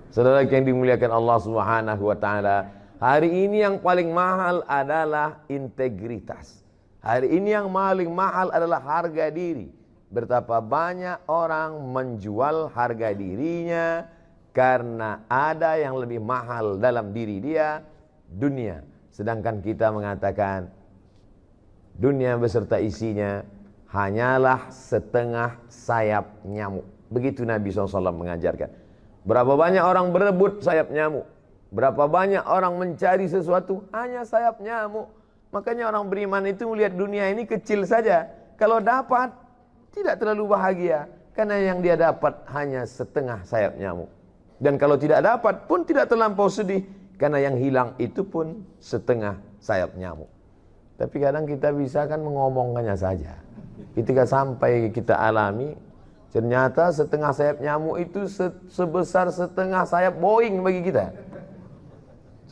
Saudara yang dimuliakan Allah Subhanahu wa taala, hari ini yang paling mahal adalah integritas. Hari ini yang paling mahal adalah harga diri. Betapa banyak orang menjual harga dirinya karena ada yang lebih mahal dalam diri dia, dunia. Sedangkan kita mengatakan dunia beserta isinya hanyalah setengah sayap nyamuk. Begitu Nabi SAW mengajarkan. Berapa banyak orang berebut sayap nyamuk, berapa banyak orang mencari sesuatu hanya sayap nyamuk. Makanya orang beriman itu melihat dunia ini kecil saja. Kalau dapat tidak terlalu bahagia, karena yang dia dapat hanya setengah sayap nyamuk. Dan kalau tidak dapat pun tidak terlampau sedih, karena yang hilang itu pun setengah sayap nyamuk. Tapi kadang kita bisa kan mengomongkannya saja. Ketika sampai kita alami, ternyata setengah sayap nyamuk itu sebesar setengah sayap Boeing bagi kita.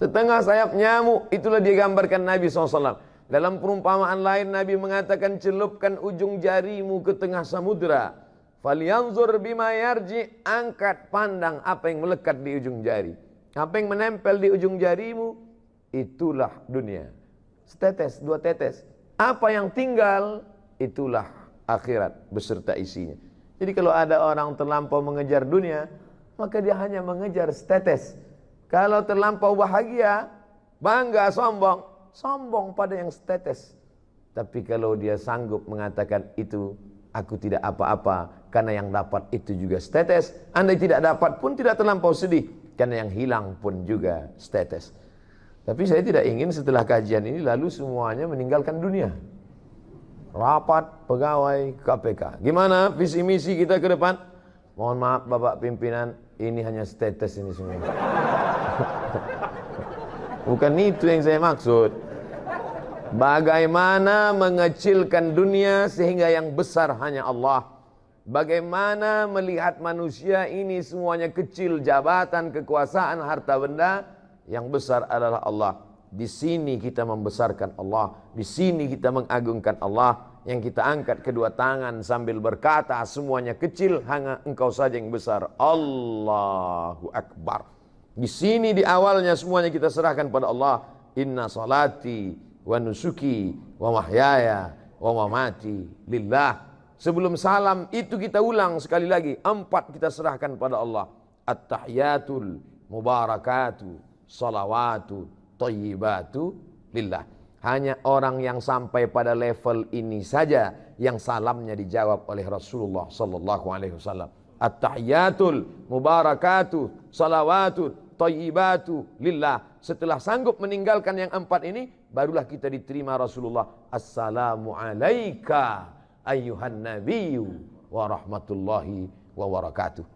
Setengah sayap nyamuk, itulah digambarkan Nabi SAW. Dalam perumpamaan lain Nabi mengatakan, celupkan ujung jarimu ke tengah samudera. Falyanzur bima yarji, angkat pandang apa yang melekat di ujung jari. Apa yang menempel di ujung jarimu, itulah dunia. Setetes, dua tetes. Apa yang tinggal, itulah akhirat beserta isinya. Jadi kalau ada orang terlampau mengejar dunia, maka dia hanya mengejar setetes. Kalau terlampau bahagia, bangga, sombong pada yang setetes. Tapi kalau dia sanggup mengatakan itu, aku tidak apa-apa, karena yang dapat itu juga setetes. Andai tidak dapat pun tidak terlampau sedih, karena yang hilang pun juga setetes. Tapi saya tidak ingin setelah kajian ini lalu semuanya meninggalkan dunia. Rapat pegawai KPK. Gimana visi misi kita ke depan? Mohon maaf Bapak pimpinan, ini hanya status ini semua. Bukan itu yang saya maksud. Bagaimana mengecilkan dunia sehingga yang besar hanya Allah. Bagaimana melihat manusia ini semuanya kecil, jabatan, kekuasaan, harta benda, yang besar adalah Allah. Di sini kita membesarkan Allah, di sini kita mengagungkan Allah. Yang kita angkat kedua tangan sambil berkata, semuanya kecil, hanya Engkau saja yang besar. Allahu Akbar. Di sini di awalnya semuanya kita serahkan pada Allah. Inna salati wa nusuki wa mahyaya wa mamati lillah. Sebelum salam itu kita ulang sekali lagi, 4 kita serahkan pada Allah. At-tahiyatul mubarakatu salawatu thayyibatu lillah. Hanya orang yang sampai pada level ini saja yang salamnya dijawab oleh Rasulullah sallallahu alaihi wasallam. At-tahiyatul mubarakatu salawatu thayyibatu lillah. Setelah sanggup meninggalkan yang 4 ini, barulah kita diterima Rasulullah. Assalamu alayka ayyuhan nabiyyu wa rahmatullahi wa barakatuh.